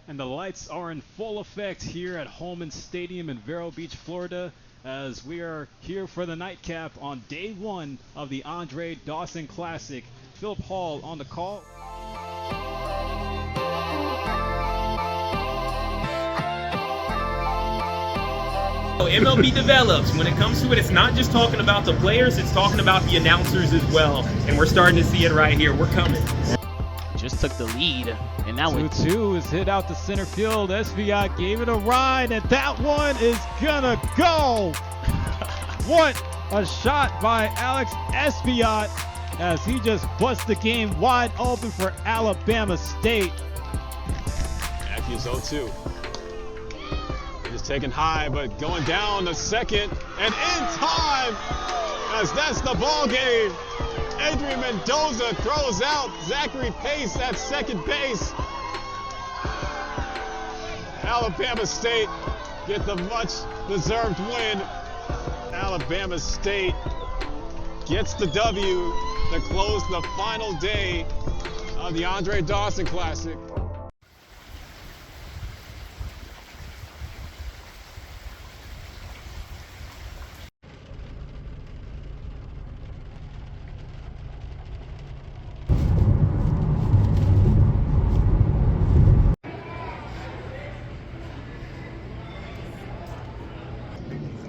And the lights are in full effect here at Holman Stadium in Vero Beach, Florida, as we are here for the nightcap on day one of the Andre Dawson Classic. Philip Hall on the call. MLB Develops. When it comes to it, it's not just talking about the players, it's talking about the announcers as well. And we're starting to see it right here. We're coming. Just took the lead, and now 2-2 is hit out to center field. Esviat gave it a ride, and that one is gonna go. What a shot by Alex Esviat as he just busts the game wide open for Alabama State. Matthews 0-2. Just taken high, but going down to second and in time, as that's the ball game. Adrian Mendoza throws out Zachary Pace at second base. Alabama State get the much-deserved win. Alabama State gets the W to close the final day of the Andre Dawson Classic.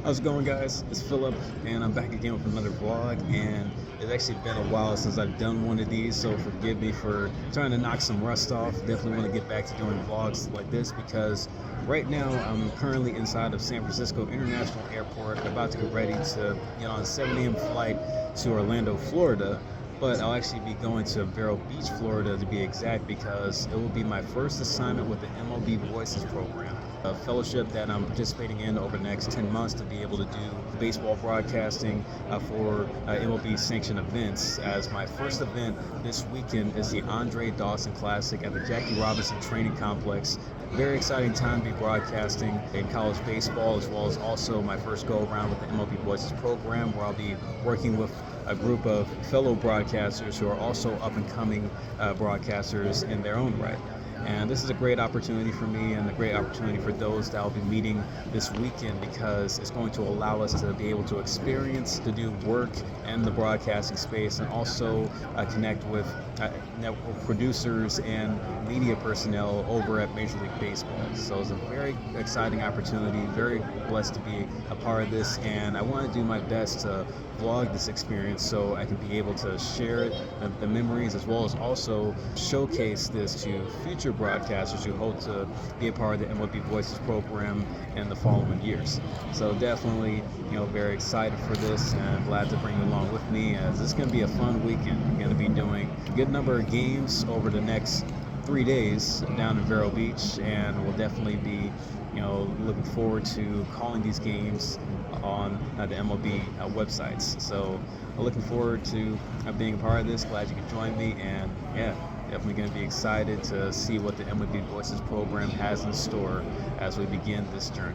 How's it going, guys? It's Philip, and I'm back again with another vlog, and it's actually been a while since I've done one of these, so forgive me for trying to knock some rust off. Definitely want to get back to doing vlogs like this because right now I'm currently inside of San Francisco International Airport, about to get ready to get on a 7 a.m. flight to Orlando, Florida. But I'll actually be going to Vero Beach, Florida to be exact, because it will be my first assignment with the MLB Voices Program, a fellowship that I'm participating in over the next 10 months to be able to do baseball broadcasting for MLB sanctioned events. As my first event this weekend is the Andre Dawson Classic at the Jackie Robinson Training Complex. Very exciting time to be broadcasting in college baseball, as well as also my first go around with the MLB Voices Program, where I'll be working with a group of fellow broadcasters who are also up-and-coming broadcasters in their own right. And this is a great opportunity for me and a great opportunity for those that I'll be meeting this weekend, because it's going to allow us to be able to experience, to do work in the broadcasting space, and also connect with network producers and media personnel over at Major League Baseball. So it's a very exciting opportunity, very blessed to be a part of this, and I want to do my best to vlog this experience so I can be able to share the memories, as well as also showcase this to future broadcasters who hope to be a part of the MLB Voices Program in the following years. So definitely, very excited for this, and glad to bring you along with me, as this is going to be a fun weekend. I'm going to be doing a good number of games over the next 3 days down in Vero Beach, and we'll definitely be looking forward to calling these games on the MLB websites. So looking forward to being a part of this. Glad you could join me, and yeah, definitely going to be excited to see what the MLB Voices Program has in store as we begin this journey.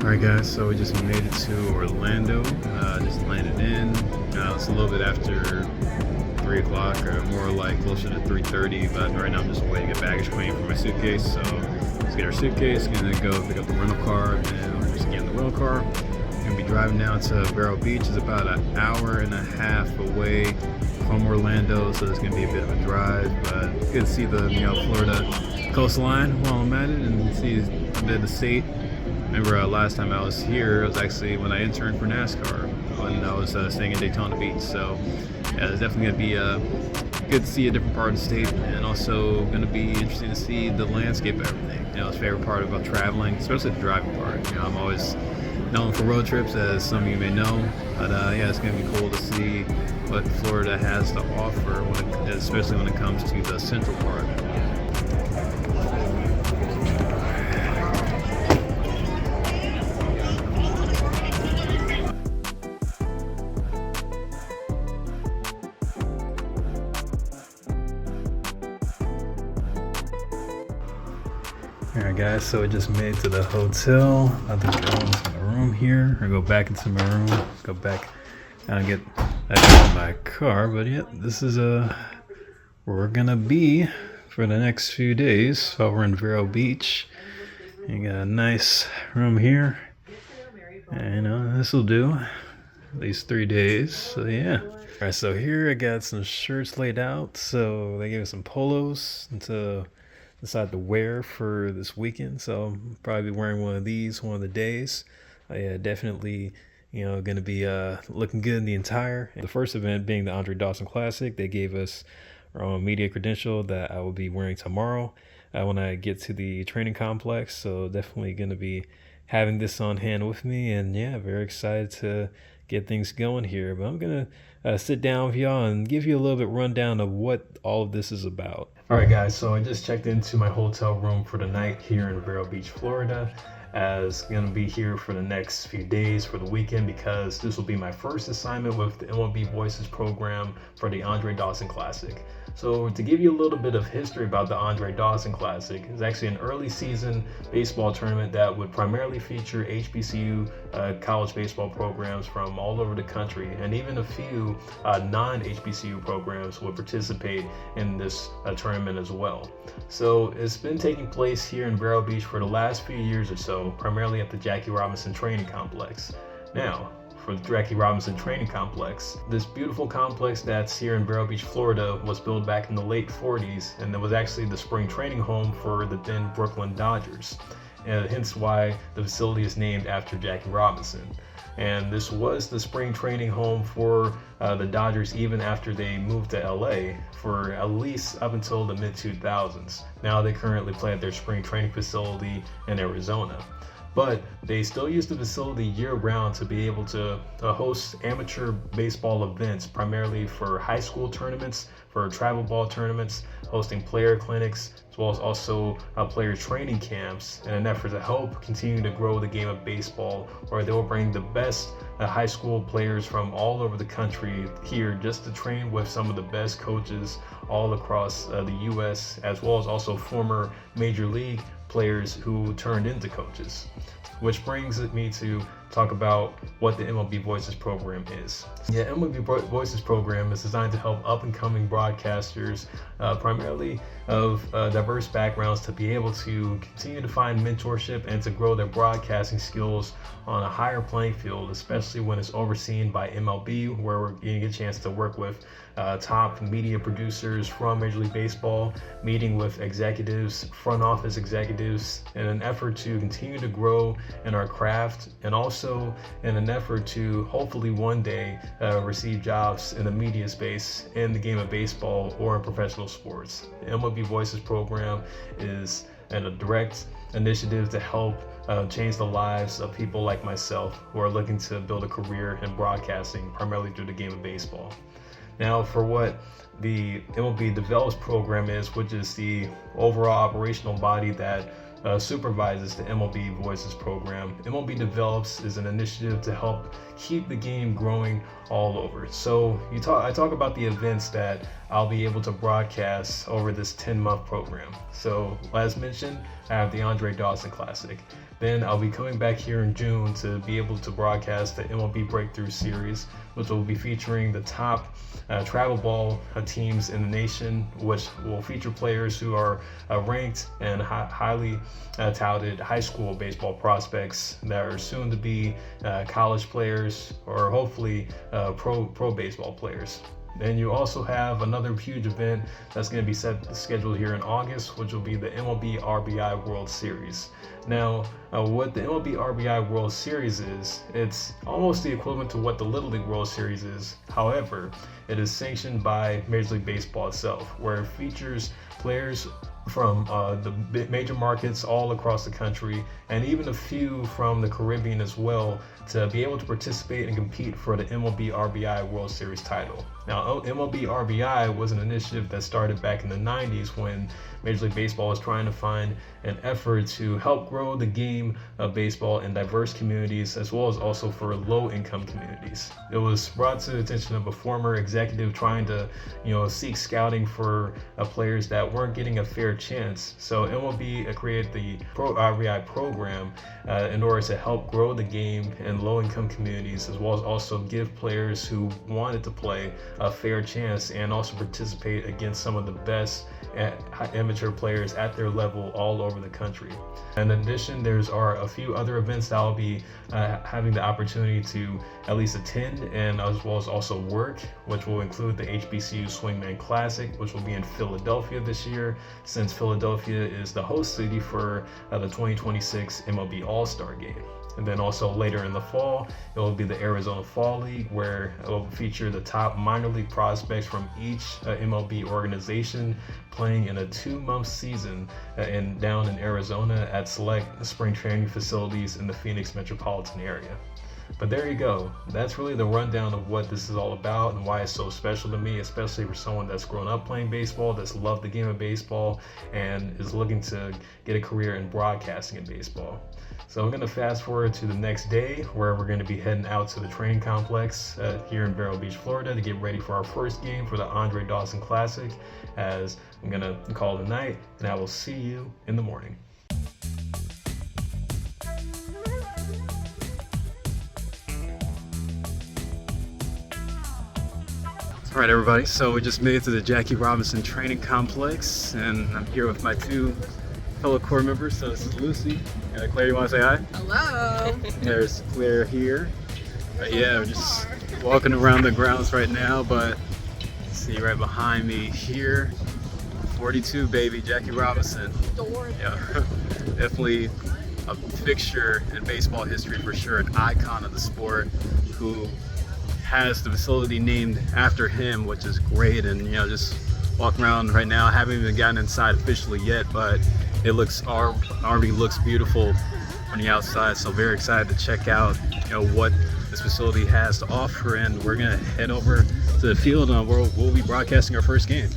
Alright guys, so we just made it to Orlando, just landed in. It's a little bit after 3 o'clock, or more like closer to 3:30, but right now I'm just waiting at baggage claim for my suitcase. So let's get our suitcase, gonna go pick up the rental car, and we'll just get in the rental car. Gonna be driving down to Vero Beach. It's about an hour and a half away from Orlando, so it's gonna be a bit of a drive, but good to see the Florida coastline while I'm at it and see a bit of the state. Remember last time I was here, it was actually when I interned for NASCAR when I was staying in Daytona Beach. So yeah, it's definitely gonna be good to see a different part of the state, and also gonna be interesting to see the landscape of everything. It's a favorite part about traveling, especially the driving part. I'm always known for road trips, as some of you may know, but yeah, it's gonna be cool to see what Florida has to offer, especially when it comes to the central part. Alright guys, so I just made it to the hotel. About to go into my room here, or go back into my room, go back and get back in my car. But yeah, this is where we're gonna be for the next few days while we're in Vero Beach. You got a nice room here, and this will do at least 3 days. So yeah. Alright, so here I got some shirts laid out. So they gave us some polos to decide to wear for this weekend, so I'll probably be wearing one of these one of the days. Yeah, definitely gonna be looking good in the attire. The first event being the Andre Dawson Classic, they gave us our own media credential that I will be wearing tomorrow when I get to the training complex, so definitely gonna be having this on hand with me, and yeah, very excited to get things going here. But I'm gonna sit down with y'all and give you a little bit rundown of what all of this is about. All right, guys, so I just checked into my hotel room for the night here in Vero Beach, Florida. As gonna be here for the next few days for the weekend, because this will be my first assignment with the MLB Voices Program for the Andre Dawson Classic. So to give you a little bit of history about the Andre Dawson Classic, it's actually an early season baseball tournament that would primarily feature HBCU college baseball programs from all over the country, and even a few non-HBCU programs would participate in this tournament as well. So it's been taking place here in Vero Beach for the last few years or so, primarily at the Jackie Robinson Training Complex. Now, for the Jackie Robinson Training Complex, this beautiful complex that's here in Vero Beach, Florida, was built back in the late 40s, and it was actually the spring training home for the then Brooklyn Dodgers, and hence why the facility is named after Jackie Robinson. And this was the spring training home for the Dodgers even after they moved to LA for at least up until the mid-2000s. Now they currently play at their spring training facility in Arizona. But they still use the facility year-round to be able to host amateur baseball events, primarily for high school tournaments, for travel ball tournaments, hosting player clinics, as well as also player training camps, in an effort to help continue to grow the game of baseball, where they will bring the best high school players from all over the country here just to train with some of the best coaches all across the U.S., as well as also former major league players who turned into coaches. Which brings me to talk about what the MLB Voices Program is. Yeah, MLB Voices Program is designed to help up-and-coming broadcasters, primarily of diverse backgrounds, to be able to continue to find mentorship and to grow their broadcasting skills on a higher playing field, especially when it's overseen by MLB, where we're getting a chance to work with top media producers from Major League Baseball, meeting with executives, front office executives, in an effort to continue to grow in our craft, and also in an effort to hopefully one day receive jobs in the media space in the game of baseball or in professional sports. The MLB Voices Program is a direct initiative to help change the lives of people like myself who are looking to build a career in broadcasting, primarily through the game of baseball. Now, for what the MLB Develops program is, which is the overall operational body that supervises the MLB Voices program, MLB Develops is an initiative to help keep the game growing all over. So I talk about the events that I'll be able to broadcast over this 10-month program. So as mentioned, I have the Andre Dawson Classic. Then I'll be coming back here in June to be able to broadcast the MLB Breakthrough Series, which will be featuring the top travel ball teams in the nation, which will feature players who are ranked and highly touted high school baseball prospects that are soon to be college players, or hopefully pro baseball players. And you also have another huge event that's going to be scheduled here in August, which will be the MLB RBI World Series. Now, what the MLB RBI World Series is, it's almost the equivalent to what the Little League World Series is. However, it is sanctioned by Major League Baseball itself, where it features players from the major markets all across the country, and even a few from the Caribbean as well, to be able to participate and compete for the MLB RBI World Series title. Now, MLB RBI was an initiative that started back in the 90s when Major League Baseball was trying to find an effort to help grow the game of baseball in diverse communities, as well as also for low-income communities. It was brought to the attention of a former executive trying to, seek scouting for players that weren't getting a fair chance. So MLB created the RBI program in order to help grow the game in low-income communities, as well as also give players who wanted to play a fair chance and also participate against some of the best amateur players at their level all over the country. And in addition, there's a few other events that I'll be having the opportunity to at least attend, and as well as also work, which will include the HBCU Swingman Classic, which will be in Philadelphia this year, since Philadelphia is the host city for the 2026 MLB All-Star Game. And then also later in the fall, it will be the Arizona Fall League, where it will feature the top minor league prospects from each MLB organization playing in a 2-month season down in Arizona at select spring training facilities in the Phoenix metropolitan area. But there you go. That's really the rundown of what this is all about and why it's so special to me, especially for someone that's grown up playing baseball, that's loved the game of baseball, and is looking to get a career in broadcasting in baseball. So I'm going to fast forward to the next day, where we're going to be heading out to the training complex here in Vero Beach, Florida, to get ready for our first game for the Andre Dawson Classic, as I'm going to call it a night, and I will see you in the morning. All right, everybody, so we just made it to the Jackie Robinson training complex, and I'm here with my two fellow core members. So this is Lucy. Claire, you want to say hi? Hello. There's Claire here. Yeah, we're just walking around the grounds right now, but see right behind me here, 42 baby, Jackie Robinson. Yeah, definitely a fixture in baseball history for sure, an icon of the sport, who has the facility named after him, which is great. And just walking around right now, I haven't even gotten inside officially yet, but it looks, our RV looks beautiful on the outside, so very excited to check out what this facility has to offer. And we're gonna head over to the field, and we'll be broadcasting our first game.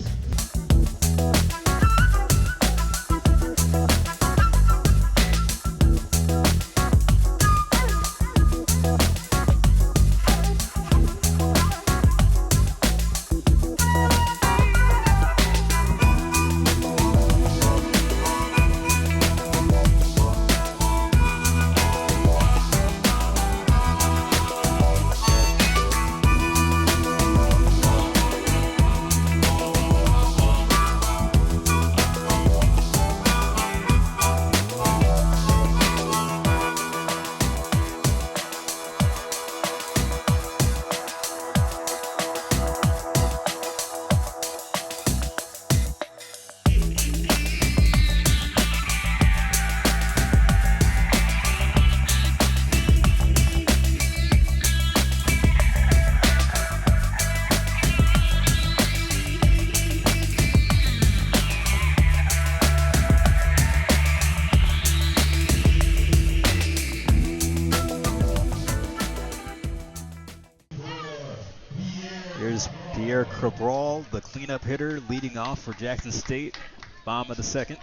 Cabral, the cleanup hitter, leading off for Jackson State. Bottom of the second.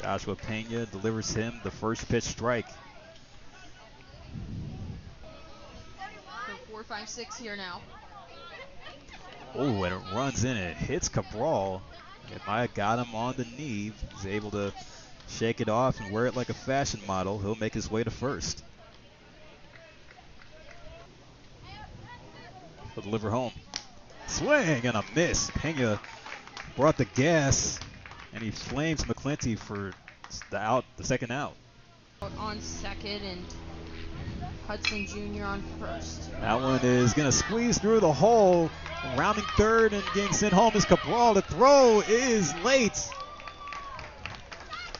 Joshua Pena delivers him the first pitch strike. 4-5-6 here now. Oh, and it runs in and it hits Cabral. It might have got him on the knee. He's able to shake it off and wear it like a fashion model. He'll make his way to first. He'll deliver home. Swing and a miss. Pena brought the gas, and he flames McClinty for the second out. On second, and Hudson Jr. on first. That one is going to squeeze through the hole. Rounding third and getting sent home is Cabral. The throw is late.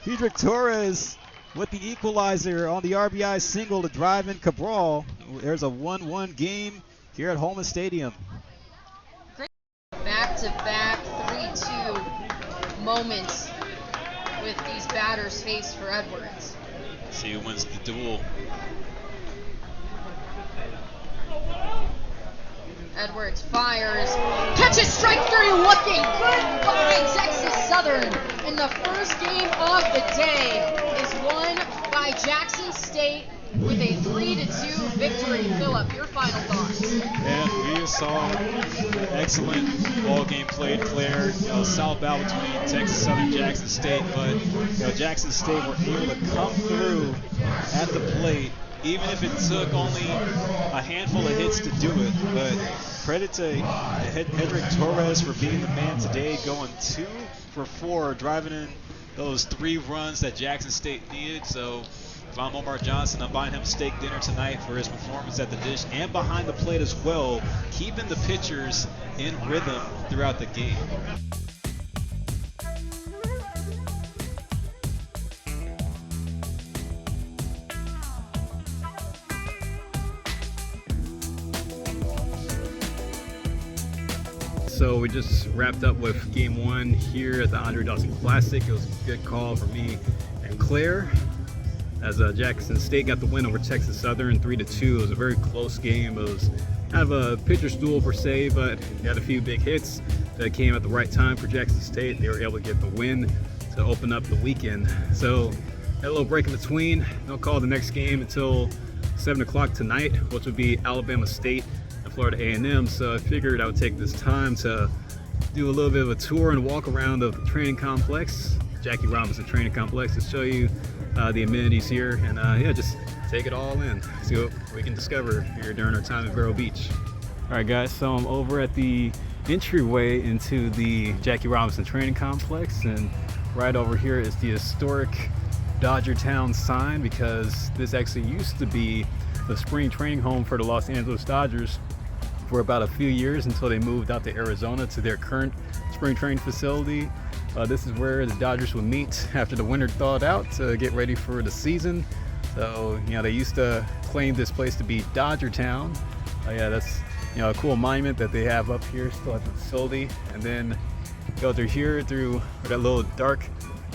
Hedrick Torres with the equalizer on the RBI single to drive in Cabral. There's a 1-1 game here at Holman Stadium. Back-to-back 3-2 moments with these batters faced for Edwards. See who wins the duel. Edwards fires, catches strike three, looking good by Texas Southern. And the first game of the day is won by Jackson State with a 3-2 victory. Philip, your final thoughts? And we saw excellent ball game played, Claire. South battle between Texas Southern and Jackson State, but Jackson State were able to come through at the plate, even if it took only a handful of hits to do it. But credit to Hedrick Torres for being the man today, going 2 for 4, driving in those 3 runs that Jackson State needed. So if I'm Omar Johnson, I'm buying him a steak dinner tonight for his performance at the dish and behind the plate as well, keeping the pitchers in rhythm throughout the game. So we just wrapped up with game 1 here at the Andre Dawson Classic. It was a good call for me and Claire, as Jackson State got the win over Texas Southern 3-2. It was a very close game. It was kind of a pitcher's duel per se, but they had a few big hits that came at the right time for Jackson State. They were able to get the win to open up the weekend. So had a little break in between. They'll call the next game until 7 o'clock tonight, which would be Alabama State and Florida A&M. So I figured I would take this time to do a little bit of a tour and walk around of the training complex, Jackie Robinson Training Complex, to show you the amenities here, and yeah, just take it all in, see what we can discover here during our time at Vero Beach. All right, guys, so I'm over at the entryway into the Jackie Robinson Training Complex, and right over here is the historic Dodger Town sign, because this actually used to be the spring training home for the Los Angeles Dodgers for about a few years until they moved out to Arizona to their current spring training facility. This is where the Dodgers would meet after the winter thawed out to get ready for the season. So, they used to claim this place to be Dodger Town. Yeah, that's, a cool monument that they have up here still at the facility. And then go through here, through that little dark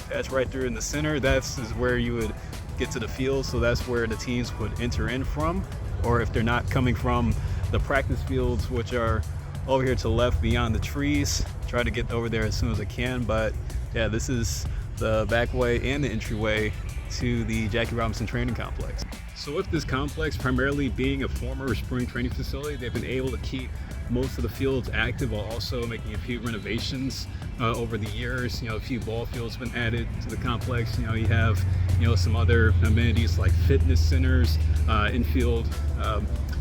patch right through in the center. That's is where you would get to the field. So that's where the teams would enter in from. Or if they're not coming from the practice fields, which are over here to the left beyond the trees, try to get over there as soon as I can. But yeah, this is the back way and the entryway to the Jackie Robinson Training Complex. So with this complex primarily being a former spring training facility, they've been able to keep most of the fields active while also making a few renovations over the years. A few ball fields have been added to the complex. You have some other amenities like fitness centers, infield,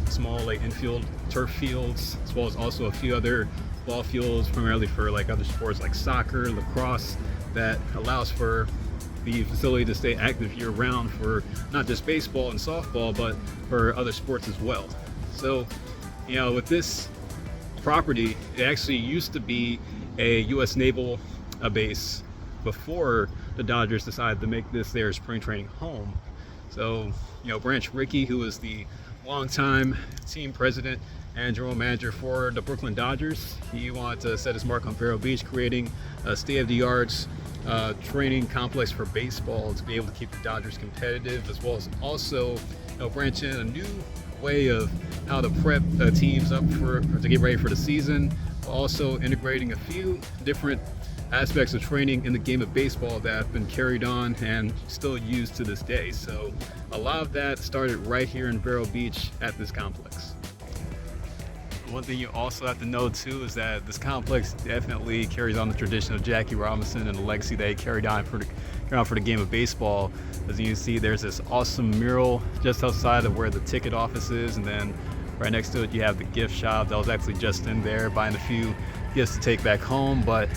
small like infield turf fields, as well as also a few other ball fields primarily for like other sports like soccer, lacrosse, that allows for the facility to stay active year round for not just baseball and softball, but for other sports as well. So, with this property, it actually used to be a U.S. Naval base before the Dodgers decided to make this their spring training home. So, Branch Rickey, who was the longtime team president and general manager for the Brooklyn Dodgers, he wanted to set his mark on Vero Beach, creating a state-of-the-art training complex for baseball to be able to keep the Dodgers competitive, as well as also branch in a new way of how to prep teams up to get ready for the season, also integrating a few different aspects of training in the game of baseball that have been carried on and still used to this day. So a lot of that started right here in Vero Beach at this complex. One thing you also have to know too is that this complex definitely carries on the tradition of Jackie Robinson and the legacy that he carried on for the game of baseball. As you can see, there's this awesome mural just outside of where the ticket office is, and then right next to it you have the gift shop. That was actually just in there buying a few gifts to take back home. But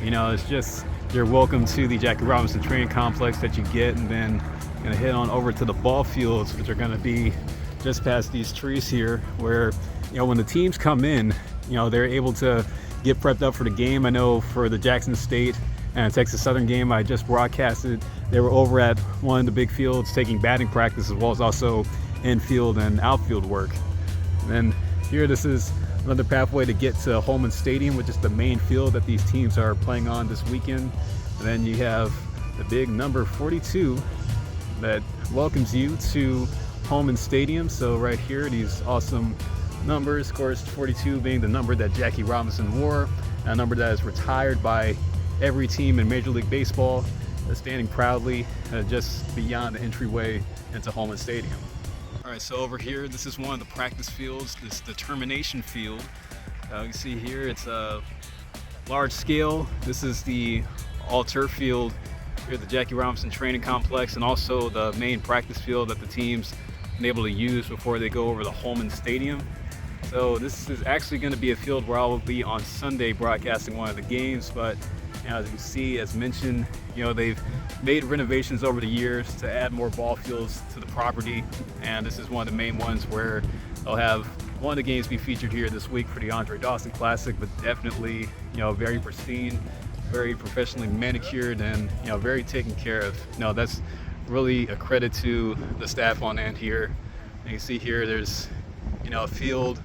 it's just, you're welcome to the Jackie Robinson Training Complex that you get, and then head on over to the ball fields, which are going to be just past these trees here where, when the teams come in, they're able to get prepped up for the game. I know for the Jackson State and Texas Southern game I just broadcasted, they were over at one of the big fields taking batting practice as well as also infield and outfield work. And then here, this is another pathway to get to Holman Stadium, which is the main field that these teams are playing on this weekend. And then you have the big number 42 that welcomes you to Holman Stadium. So right here, these awesome numbers, of course 42 being the number that Jackie Robinson wore, a number that is retired by every team in Major League Baseball, standing proudly just beyond the entryway into Holman Stadium. All right, so over here, this is one of the practice fields, this determination field. You can see here, it's a large scale. This is the all-turf field here at the Jackie Robinson Training Complex, and also the main practice field that the team's been able to use before they go over the Holman Stadium. So this is actually going to be a field where I will be on Sunday broadcasting one of the games, but as you can see, as mentioned, they've made renovations over the years to add more ball fields to the property, and this is one of the main ones where they'll have one of the games be featured here this week for the Andre Dawson Classic, but definitely, very pristine, very professionally manicured, and very taken care of. That's really a credit to the staff on end here. And you can see here, there's a field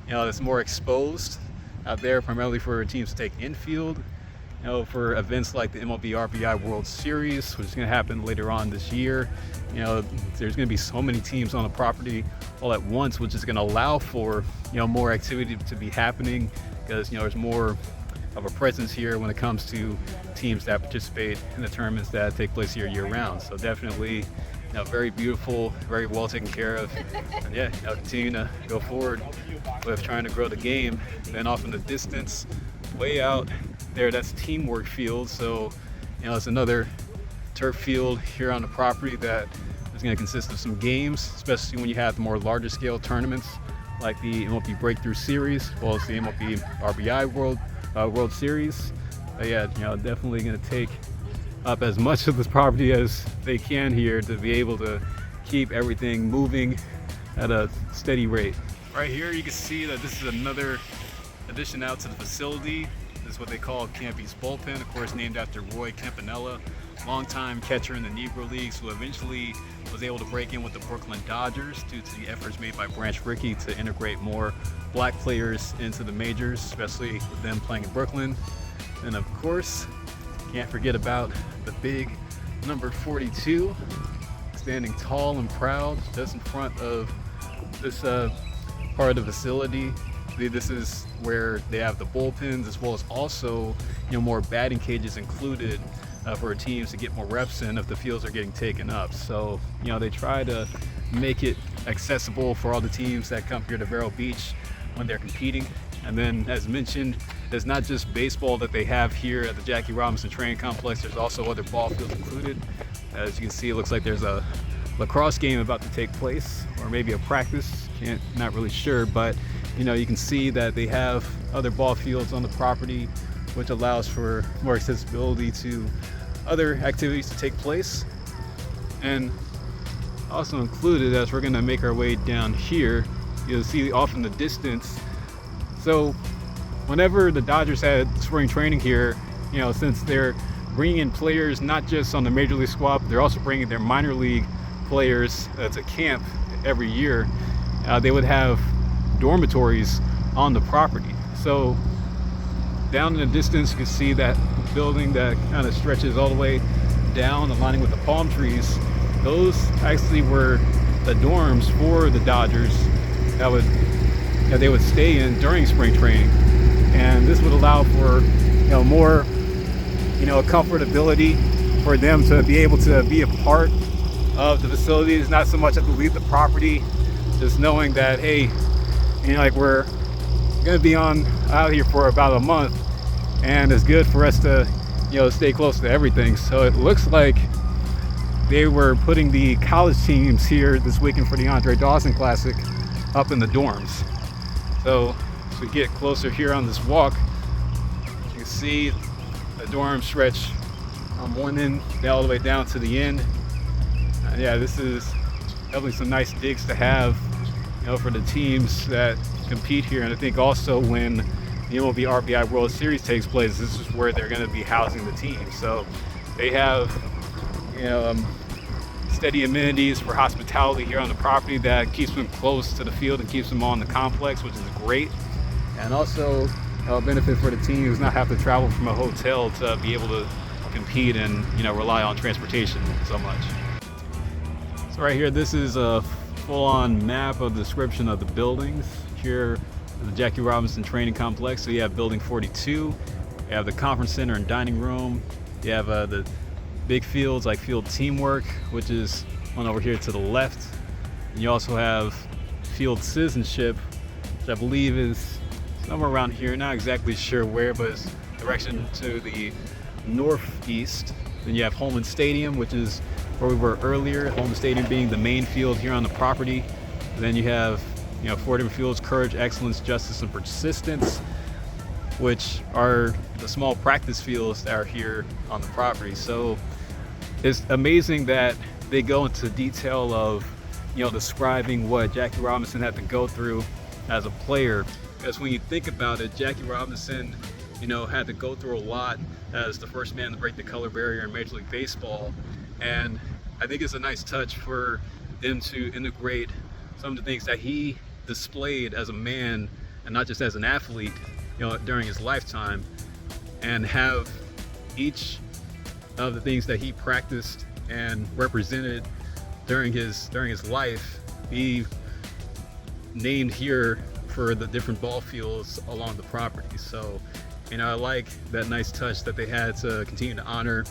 that's more exposed out there, primarily for teams to take infield. For events like the MLB RBI World Series, which is going to happen later on this year, there's going to be so many teams on the property all at once, which is going to allow for, more activity to be happening, because, there's more of a presence here when it comes to teams that participate in the tournaments that take place here year round. So definitely, very beautiful, very well taken care of. And yeah, I'll continue to go forward with trying to grow the game. Then off in the distance, way out there, that's teamwork field. So, it's another turf field here on the property that is going to consist of some games, especially when you have the more larger scale tournaments like the MLB Breakthrough Series, as well as the MLB RBI World Series. But yeah, definitely going to take up as much of this property as they can here to be able to keep everything moving at a steady rate. Right here, you can see that this is another addition out to the facility. This is what they call Campy's bullpen, of course named after Roy Campanella, longtime catcher in the Negro Leagues, who eventually was able to break in with the Brooklyn Dodgers due to the efforts made by Branch Rickey to integrate more black players into the majors, especially with them playing in Brooklyn. And of course, can't forget about the big number 42, standing tall and proud just in front of this part of the facility. This is where they have the bullpens, as well as also more batting cages included for teams to get more reps in if the fields are getting taken up. So they try to make it accessible for all the teams that come here to Vero Beach when they're competing. And then, as mentioned, there's not just baseball that they have here at the Jackie Robinson Training Complex. There's also other ball fields included. As you can see, it looks like there's a lacrosse game about to take place, or maybe a practice. Not really sure, but you can see that they have other ball fields on the property, which allows for more accessibility to other activities to take place. And also included, as we're going to make our way down here, you'll see off in the distance. So whenever the Dodgers had spring training here, since they're bringing in players not just on the Major League squad, they're also bringing their minor league players to camp every year, they would have dormitories on the property. So down in the distance, you can see that building that kind of stretches all the way down, aligning with the palm trees. Those actually were the dorms for the Dodgers that they would stay in during spring training. And this would allow for more comfortability for them to be able to be a part of the facilities, not so much have to leave the property, just knowing that, hey, we're gonna be out here for about a month, and it's good for us to stay close to everything. So it looks like they were putting the college teams here this weekend for the Andre Dawson Classic up in the dorms. So as we get closer here on this walk, you can see the dorm stretch on one end all the way down to the end. Yeah, this is definitely some nice digs to have for the teams that compete here. And I think also when the MLB RBI World Series takes place, this is where they're going to be housing the team. So they have, steady amenities for hospitality here on the property that keeps them close to the field and keeps them on the complex, which is great. And also a benefit for the team is not have to travel from a hotel to be able to compete and rely on transportation so much. So right here, this is a full-on map of the description of the buildings here at the Jackie Robinson Training Complex. So you have Building 42, you have the Conference Center and Dining Room, you have the big fields like Field Teamwork, which is one over here to the left. And you also have Field Citizenship, which I believe is somewhere around here, not exactly sure where, but it's direction to the northeast. Then you have Holman Stadium, which is where we were earlier, Holman Stadium being the main field here on the property. Then you have, four different fields: Courage, Excellence, Justice, and Persistence, which are the small practice fields that are here on the property. So it's amazing that they go into detail of, describing what Jackie Robinson had to go through as a player. Because when you think about it, Jackie Robinson, had to go through a lot as the first man to break the color barrier in Major League Baseball. And I think it's a nice touch for them to integrate some of the things that he displayed as a man and not just as an athlete, during his lifetime, and have each of the things that he practiced and represented during his life be named here for the different ball fields along the property. So, I like that nice touch that they had to continue to honor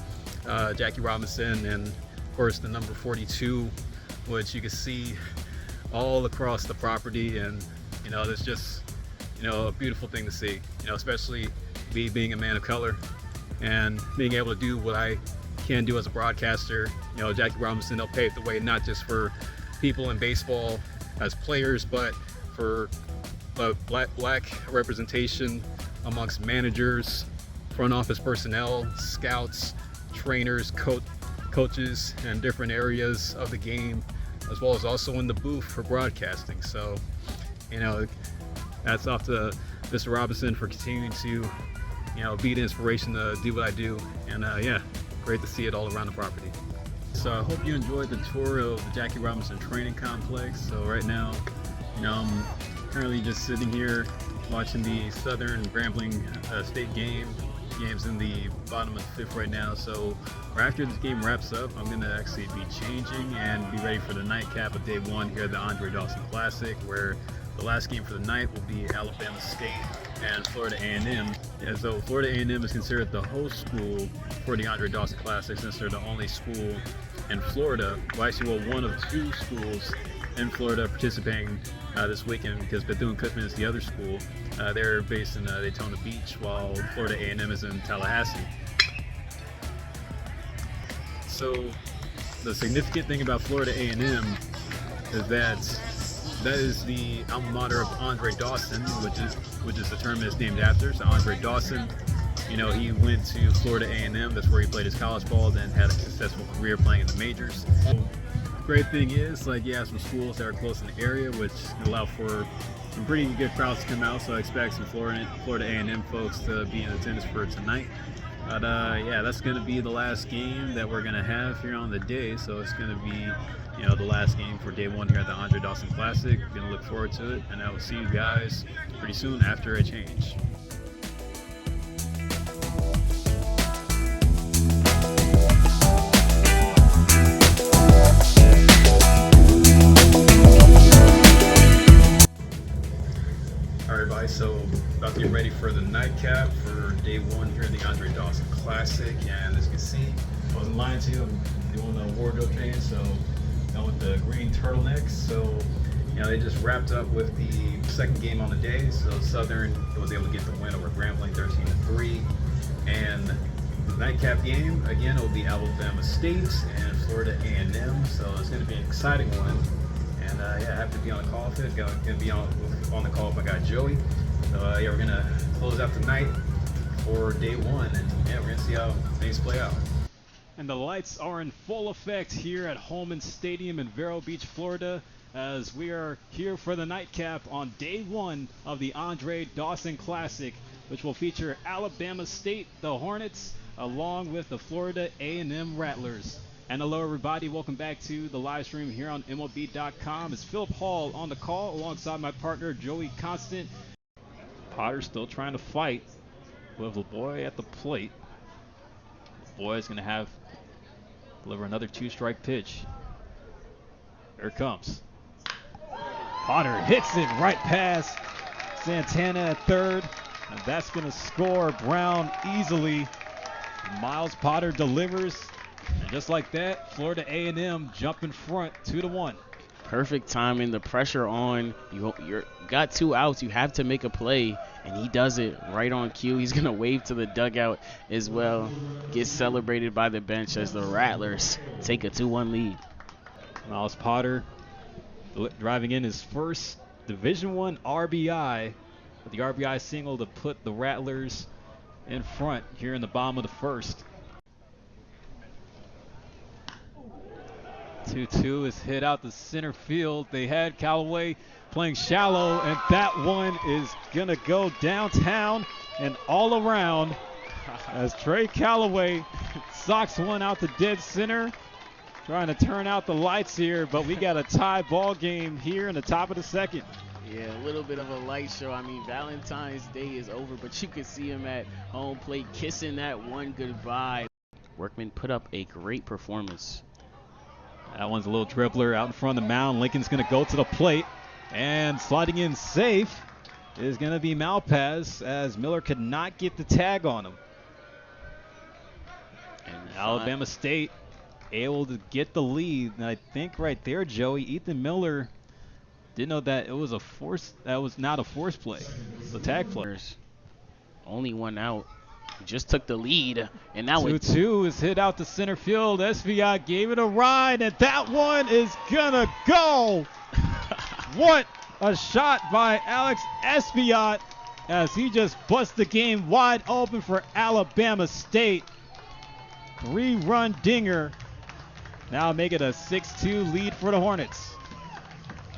Jackie Robinson, and of course the number 42, which you can see all across the property. And it's just a beautiful thing to see, especially me being a man of color and being able to do what I can do as a broadcaster. Jackie Robinson helped pave the way, not just for people in baseball as players, but for black representation amongst managers, front office personnel, scouts, trainers, coaches, and different areas of the game, as well as also in the booth for broadcasting. So, hats off to Mr. Robinson for continuing to, be the inspiration to do what I do. And great to see it all around the property. So I hope you enjoyed the tour of the Jackie Robinson Training Complex. So right now, I'm currently just sitting here watching the Southern Grambling State game's in the bottom of the fifth right now. So after this game wraps up, I'm gonna actually be changing and be ready for the nightcap of day one here at the Andre Dawson Classic, where the last game for the night will be Alabama State and Florida A&M. And so Florida A&M is considered the host school for the Andre Dawson Classic, since they're the only school in Florida, one of two schools in Florida participating this weekend, because Bethune-Cookman is the other school. They're based in Daytona Beach, while Florida A&M is in Tallahassee. So the significant thing about Florida A&M is that is the alma mater of Andre Dawson, which is the term it's named after. So Andre Dawson, he went to Florida A&M. That's where he played his college ball, then had a successful career playing in the majors. So, great thing is, you have some schools that are close in the area, which allow for some pretty good crowds to come out. So I expect some Florida A&M folks to be in attendance for tonight. But that's going to be the last game that we're going to have here on the day. So it's going to be, the last game for day one here at the Andre Dawson Classic. We're going to look forward to it, and I will see you guys pretty soon after a change. So about to get ready for the nightcap for day one here at the Andre Dawson Classic, and as you can see, I wasn't lying to you, I'm doing the wardrobe change, so I with the green turtlenecks. So they just wrapped up with the second game on the day. So Southern was able to get the win over Grambling 13-3, and the nightcap game again will be Alabama State and Florida A&M. So it's going to be an exciting one. And I have to be on the call with it. Going to be on the call with my guy Joey. So we're gonna close out the night for day one, and we're gonna see how things play out. And the lights are in full effect here at Holman Stadium in Vero Beach, Florida. as we are here for the nightcap on day one of the Andre Dawson Classic, which will feature Alabama State, the Hornets, along with the Florida A&M Rattlers. And hello everybody, welcome back to the live stream here on MLB.com. It's Philip Hall on the call alongside my partner Joey Constant. Potter still trying to fight with LeBoy at the plate. LeBoy is going to deliver another two-strike pitch. Here it comes. Potter hits it right past Santana at third, and that's going to score Brown easily. Miles Potter delivers, and just like that, Florida A&M jump in front 2-1. Perfect timing, the pressure on. You got 2 outs, you have to make a play, and he does it right on cue. He's going to wave to the dugout as well. Gets celebrated by the bench as the Rattlers take a 2-1 lead. Miles Potter driving in his first Division I RBI, with the RBI single to put the Rattlers in front here in the bottom of the first. 2-2 is hit out to center field. They had Callaway playing shallow, and that one is going to go downtown and all around as Trey Callaway socks one out to dead center. Trying to turn out the lights here, but we got a tie ball game here in the top of the second. Yeah, a little bit of a light show. I mean, Valentine's Day is over, but you can see him at home plate kissing that one goodbye. Workman put up a great performance. That one's a little dribbler out in front of the mound. Lincoln's going to go to the plate, and sliding in safe is going to be Malpaz, as Miller could not get the tag on him. And Alabama State able to get the lead, and I think right there, Joey, Ethan Miller didn't know that it was not a force play. The tag players. Only 1 out. Just took the lead, and now 2-2 is hit out to center field. SVI gave it a ride, and that one is gonna go. What a shot by Alex Esviat, as he just busts the game wide open for Alabama State. 3-run dinger. Now make it a 6-2 lead for the Hornets.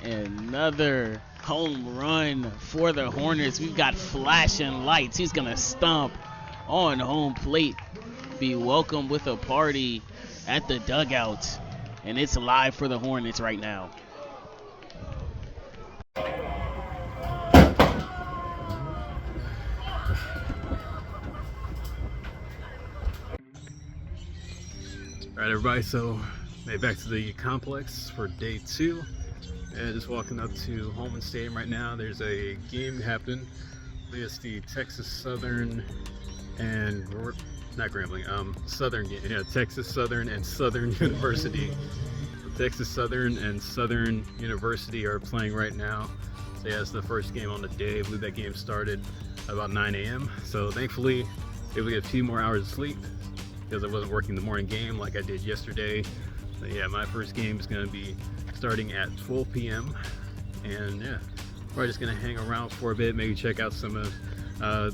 Another home run for the Hornets. We've got flashing lights. He's going to stomp on home plate. Be welcomed with a party at the dugout. And it's live for the Hornets right now. All right, everybody, so made back to the complex for day 2. And just walking up to Holman Stadium right now. There's a game happening. It's the Texas Southern and not Grambling, Southern game. Yeah, Texas Southern and Southern University. Texas Southern and Southern University are playing right now. So yeah, it's the first game on the day. I believe that game started about 9 a.m. So thankfully, able to get a few more hours of sleep, because I wasn't working the morning game like I did yesterday. So yeah, my first game is going to be starting at 12 p.m. And yeah, we're just going to hang around for a bit, maybe check out some of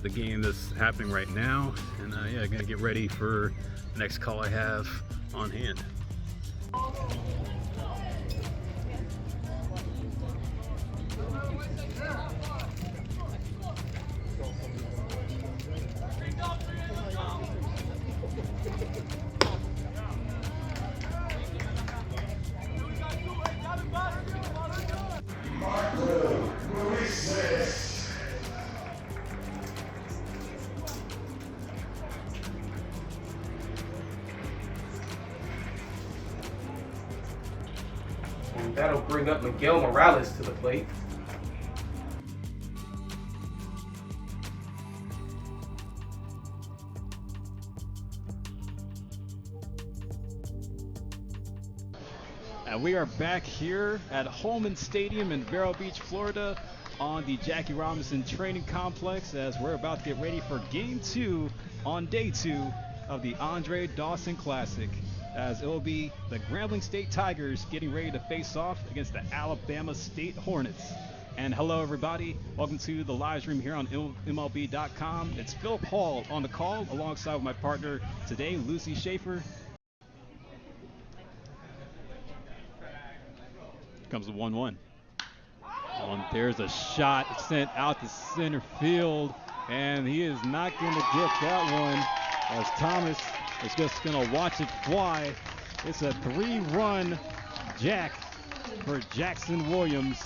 the game that's happening right now. And yeah, going to get ready for the next call I have on hand. And that'll bring up Miguel Morales to the plate. And we are back here at Holman Stadium in Vero Beach, Florida, on the Jackie Robinson Training Complex, as we're about to get ready for Game 2 on Day 2 of the Andre Dawson Classic, as it will be the Grambling State Tigers getting ready to face off against the Alabama State Hornets. And hello everybody, welcome to the live stream here on MLB.com. It's Philip Hall on the call alongside with my partner today, Lucy Schaefer. Comes the 1-1. There's a shot sent out to center field, and he is not going to get that one, as Thomas is just going to watch it fly. It's a 3-run jack for Jackson Williams.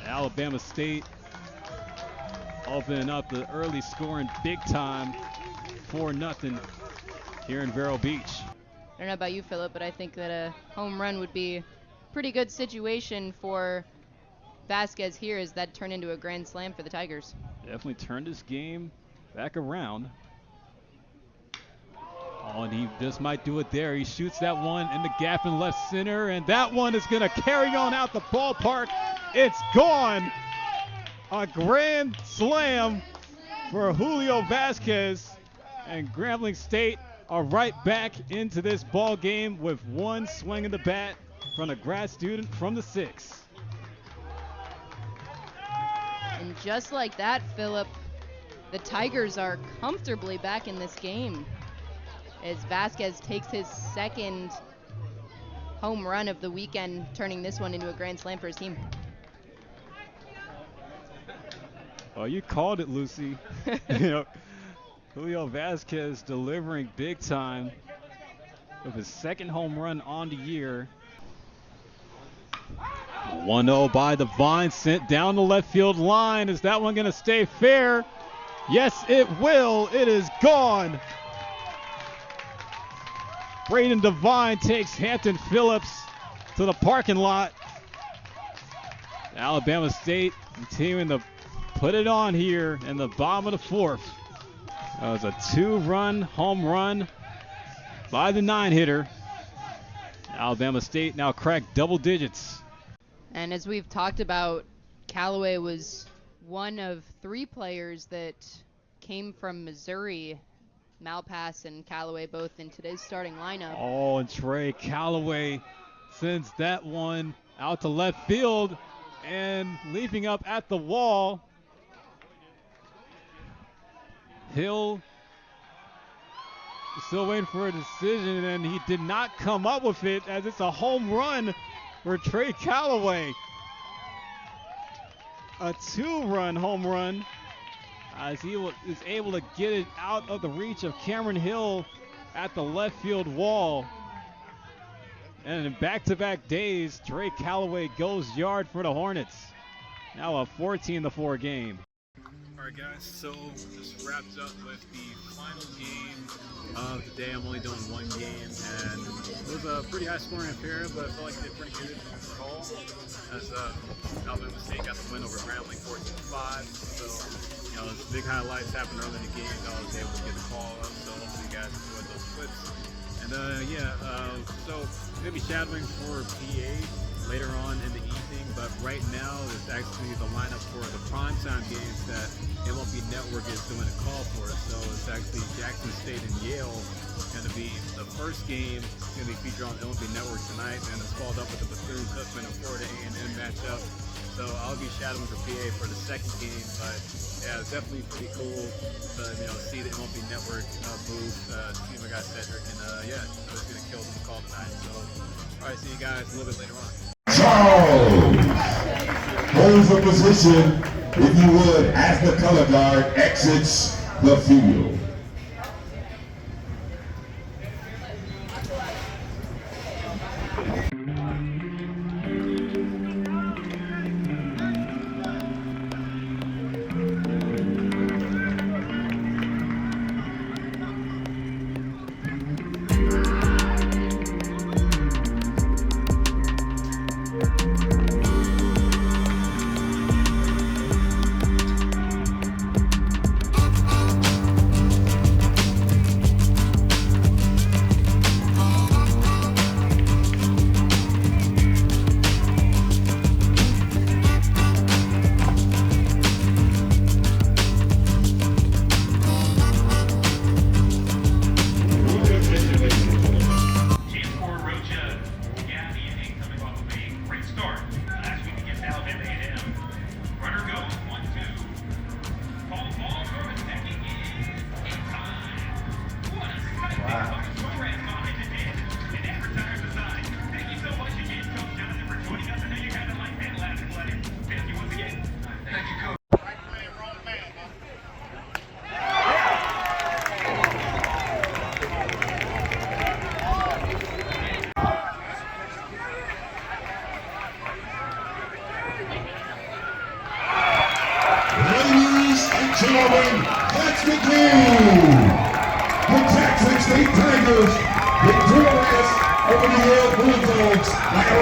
Alabama State opening up the early scoring big time, 4-0 here in Vero Beach. I don't know about you, Philip, but I think that a home run would be a pretty good situation for Vasquez here, as that turned into a grand slam for the Tigers. Definitely turned this game back around. Oh, and he just might do it there. He shoots that one in the gap in left center, and that one is going to carry on out the ballpark. It's gone. A grand slam for Julio Vasquez, and Grambling State are right back into this ball game with one swing of the bat from a grad student from the 6. And just like that, Philip, the Tigers are comfortably back in this game, as Vasquez takes his second home run of the weekend, turning this one into a grand slam for his team. Oh, you called it, Lucy. You know, Julio Vasquez delivering big time with his second home run on the year. 1-0 by Devine, sent down the left field line. Is that one going to stay fair? Yes, it will. It is gone. Braden Devine takes Hampton Phillips to the parking lot. Alabama State continuing to put it on here in the bottom of the 4th. That was a 2-run home run by the 9-hitter. Alabama State now cracked double digits. And as we've talked about, Callaway was one of 3 players that came from Missouri. Malpass and Callaway both in today's starting lineup. Oh, and Trey Callaway sends that one out to left field, and leaping up at the wall, Hill still waiting for a decision, and he did not come up with it, as it's a home run for Trey Callaway. A 2-run home run, as he is able to get it out of the reach of Cameron Hill at the left field wall. And in back-to-back days, Trey Callaway goes yard for the Hornets. Now a 14-4 game. All right, guys, so this wraps up with the final game of the day. I'm only doing one game, and it was a pretty high-scoring affair, but I felt like they did pretty good overall, as Alabama State got the win over Grambling 14-5. So, you know, those big highlights happened early in the game. I was able to get the call up, so hopefully you guys enjoyed those clips. And so we're going to be shadowing for PA later on in the evening, but right now it's actually the lineup for the primetime games that MLB Network is doing a call for. So it's actually Jackson State and Yale going to be the first game. It's going to be featured on MLB Network tonight, and it's followed up with the Bethune-Cookman and Florida A&M matchup. So I'll be shadowing for PA for the second game, but yeah, it's definitely pretty cool to see the MLB Network booth, see my guy Cedric, and it's going to kill the call tonight. So all right, see you guys a little bit later on. Charles holds the position, if you would, as the color guard exits the field.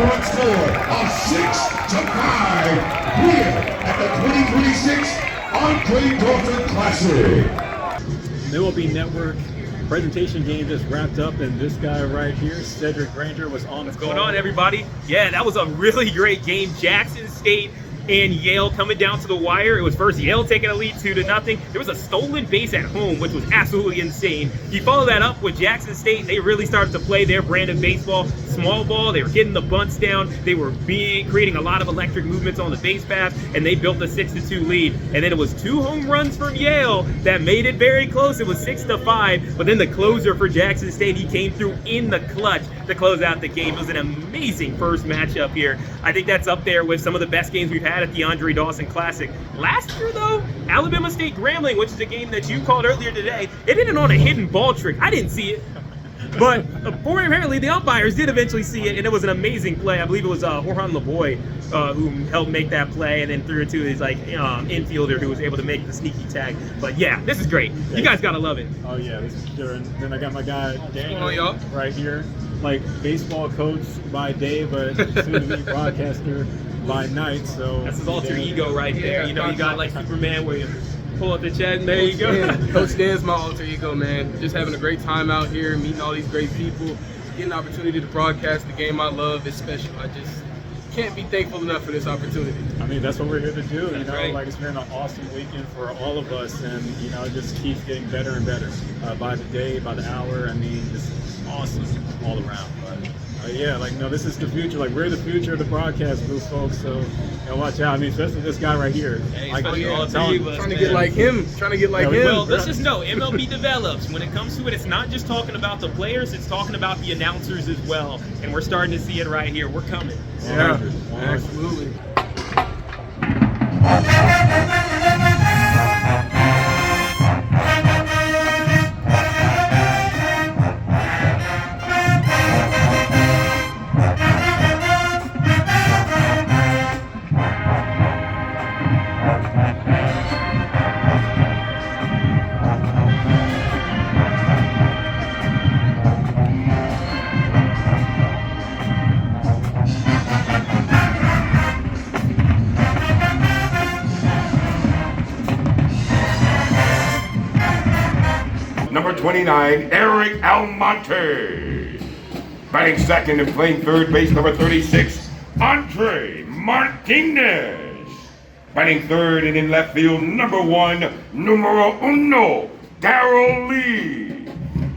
one score of 6-5 here at the 2026 Andre Dawson Classic. MLB Network presentation game just wrapped up, and this guy right here, Cedric Granger, was on the What's going on, everybody? Yeah, that was a really great game. Jackson State and Yale coming down to the wire. It was first Yale taking a lead 2-0. There was a stolen base at home, which was absolutely insane. You follow that up with Jackson State. They really started to play their brand of baseball, small ball. They were getting the bunts down. They were creating a lot of electric movements on the base paths, and they built a 6-2 lead. And then it was 2 home runs from Yale that made it very close. It was 6-5. But then the closer for Jackson State, he came through in the clutch to close out the game. It was an amazing first matchup here. I think that's up there with some of the best games we've had at the Andre Dawson Classic. Last year, though, Alabama State Grambling, which is a game that you called earlier today, it ended on a hidden ball trick. I didn't see it, but apparently the umpires did eventually see it, and it was an amazing play. I believe it was Jorjan Lavoy who helped make that play, and then threw it to his infielder who was able to make the sneaky tag. But yeah, this is great. You guys gotta love it. Oh yeah, this is sure. And then I got my guy Daniel right here, like baseball coach by day, but soon to be broadcaster by night. So that's his alter ego right there. Yeah, you know, you got like Superman where you pull up the chest and there you go. Coach Dan's my alter ego, man. Just having a great time out here, meeting all these great people, getting the opportunity to broadcast the game I love is special. I just can't be thankful enough for this opportunity. I mean, that's what we're here to do. That's right. Like it's been an awesome weekend for all of us, and it just keeps getting better and better by the day, by the hour. I mean, just awesome all around. But yeah, this is the future. Like, we're the future of the broadcast booth, folks. So, watch out. I mean, especially this guy right here. Hey, trying to get like him. Well, let's just know, MLB Develops. When it comes to it, it's not just talking about the players, it's talking about the announcers as well. And we're starting to see it right here. We're coming. Yeah, absolutely. Number 29, Eric Almonte. Batting second and playing third base, number 36, Andre Martinez. Batting third and in left field, number 1, numero uno, Darrell Lee.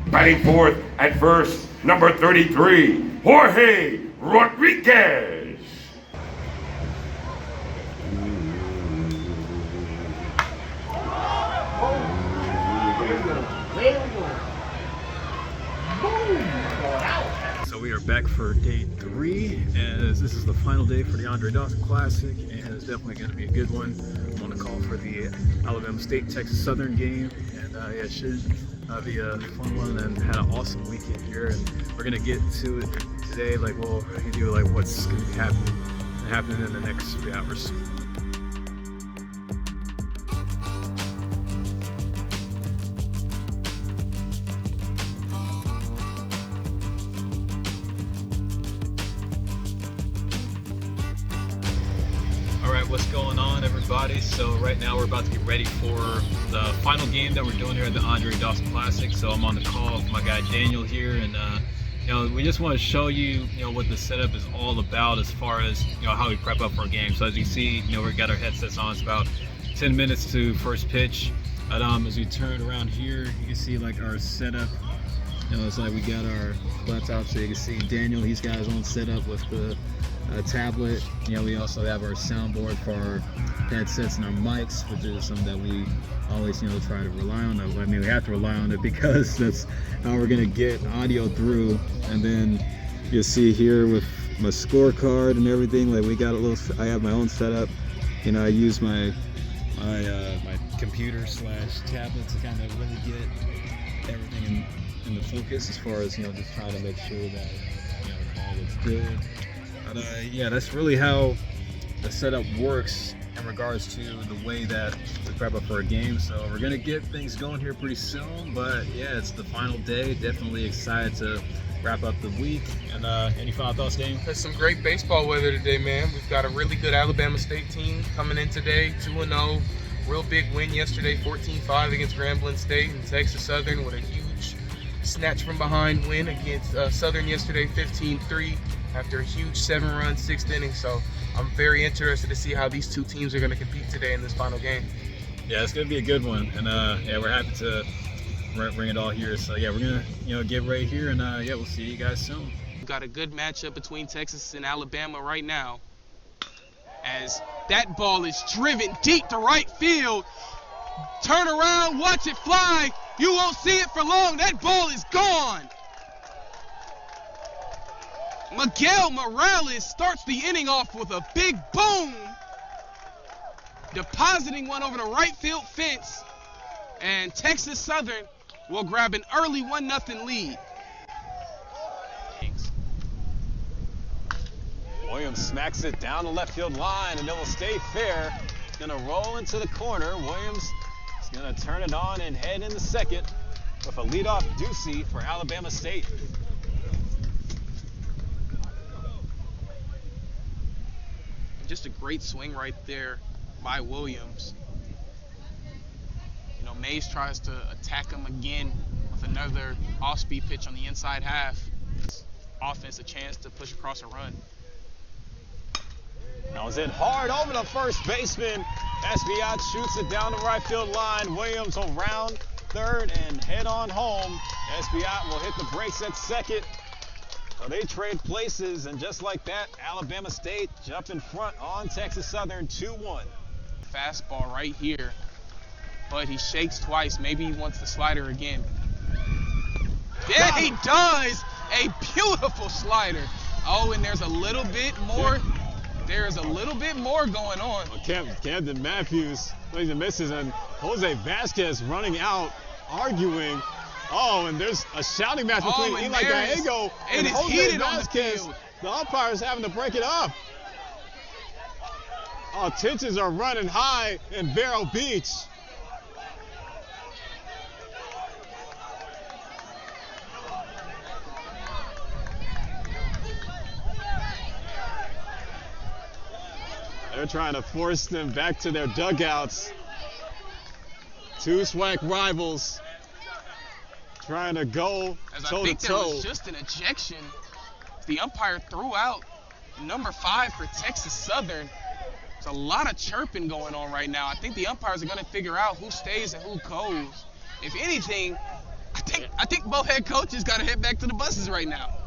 Batting fourth at first, number 33, Jorge Rodriguez. So we are back for day 3, as this is the final day for the Andre Dawson Classic, and it's definitely going to be a good one. I'm on the call for the Alabama State Texas Southern game, and yeah, it should be a fun one, and had an awesome weekend here. And we're going to get to it today, we'll do what's going to be happening in the next 3 hours. What's going on, everybody? So right now we're about to get ready for the final game that we're doing here at the Andre Dawson Classic. So I'm on the call with my guy Daniel here, and we just want to show you what the setup is all about as far as how we prep up for a game. So as you see, we got our headsets on. It's about 10 minutes to first pitch. But as we turn around here, you can see our setup. It's we got our laptop, so you can see Daniel. He's got his own setup with the tablet. We also have our soundboard for our headsets and our mics, which is something that we always try to rely on. I mean, we have to rely on it because that's how we're gonna get audio through. And then you'll see here with my scorecard and everything, we got I have my own setup. I use my my computer / tablet to kind of really get everything in the focus, as far as just trying to make sure that the call looks good. But yeah, that's really how the setup works in regards to the way that to prep up for a game. So we're gonna get things going here pretty soon. But yeah, it's the final day. Definitely excited to wrap up the week. And any final thoughts, Dane? There's some great baseball weather today, man. We've got a really good Alabama State team coming in today, 2-0. Real big win yesterday, 14-5 against Grambling State, and Texas Southern with a huge snatch from behind win against Southern yesterday, 15-3 after a huge 7-run 6th inning. So I'm very interested to see how these two teams are going to compete today in this final game. Yeah, it's going to be a good one. And yeah, we're happy to bring it all here. So yeah, we're gonna get ready here, and yeah, we'll see you guys soon. We've got a good matchup between Texas and Alabama right now, as that ball is driven deep to right field. Turn around, watch it fly. You won't see it for long. That ball is gone. Miguel Morales starts the inning off with a big boom, depositing one over the right field fence, and Texas Southern will grab an early 1-0 lead. Williams smacks it down the left field line, and it will stay fair. Gonna roll into the corner. Williams is gonna turn it on and head into second with a leadoff doozy for Alabama State. Just a great swing right there by Williams. You know, Mays tries to attack him again with another off-speed pitch on the inside half. Offense a chance to push across a run. That was it hard over the first baseman. Esbiat shoots it down the right field line. Williams will round third and head on home. Esbiat will hit the brakes at second. So they trade places, and just like that, Alabama State jump in front on Texas Southern 2-1. Fastball right here, but he shakes twice. Maybe he wants the slider again. Yeah, he does! A beautiful slider. Oh, and there's a little bit more. There's a little bit more going on. Camden Matthews swings and misses, and Jose Vasquez running out, arguing. Oh, and there's a shouting match between Eli Gallego and Jose Vasquez. The umpire's having to break it up. Oh, tensions are running high in Vero Beach. They're trying to force them back to their dugouts. Two SWAC rivals trying to go toe-to-toe. I think there was just an ejection. The umpire threw out number 5 for Texas Southern. There's a lot of chirping going on right now. I think the umpires are going to figure out who stays and who goes. If anything, I think both head coaches got to head back to the buses right now.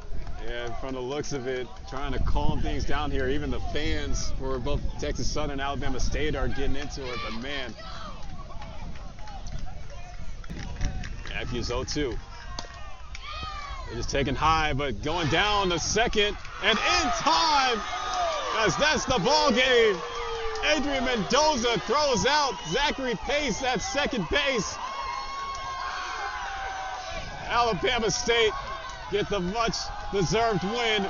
Yeah, from the looks of it, trying to calm things down here. Even the fans for both Texas Southern and Alabama State are getting into it, but man. Matthews 0-2. They're just taking high, but going down to second, and in time, as that's the ball game. Adrian Mendoza throws out Zachary Pace at second base. Alabama State get the much-deserved win.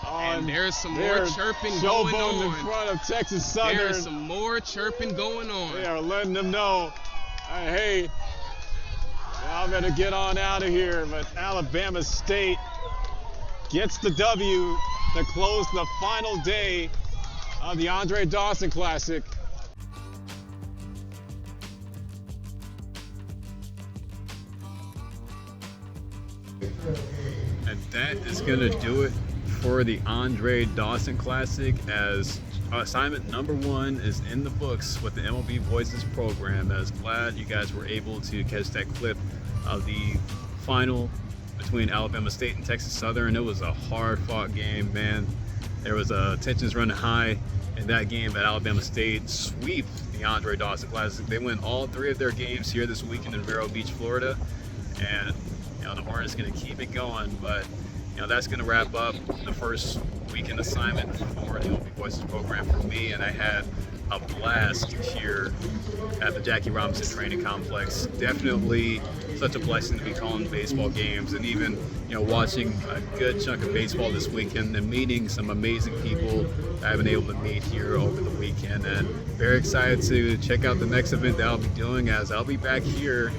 And there's some more chirping going on in front of Texas Southern. There's some more chirping going on. They are letting them know, hey, y'all better get on out of here. But Alabama State gets the W to close the final day of the Andre Dawson Classic. And that is going to do it for the Andre Dawson Classic, as assignment number 1 is in the books with the MLB Voices Program. I was glad you guys were able to catch that clip of the final between Alabama State and Texas Southern. It was a hard-fought game, man. There was tensions running high in that game, but Alabama State sweep the Andre Dawson Classic. They win all 3 of their games here this weekend in Vero Beach, Florida, and the Hornets going to keep it going. But that's going to wrap up the first weekend assignment for the MLB Voices Program for me, and I had a blast here at the Jackie Robinson Training Complex. Definitely such a blessing to be calling baseball games, and even watching a good chunk of baseball this weekend and meeting some amazing people I've been able to meet here over the weekend. And very excited to check out the next event that I'll be doing, as I'll be back here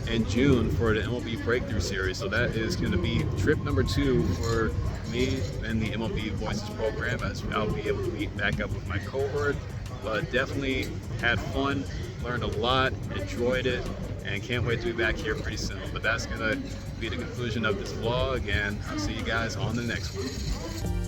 in June for the MLB Breakthrough Series. So that is going to be trip number 2 for me and the MLB Voices Program, as I'll be able to meet back up with my cohort. But definitely had fun, learned a lot, enjoyed it, and can't wait to be back here pretty soon. But that's going to be the conclusion of this vlog, and I'll see you guys on the next one.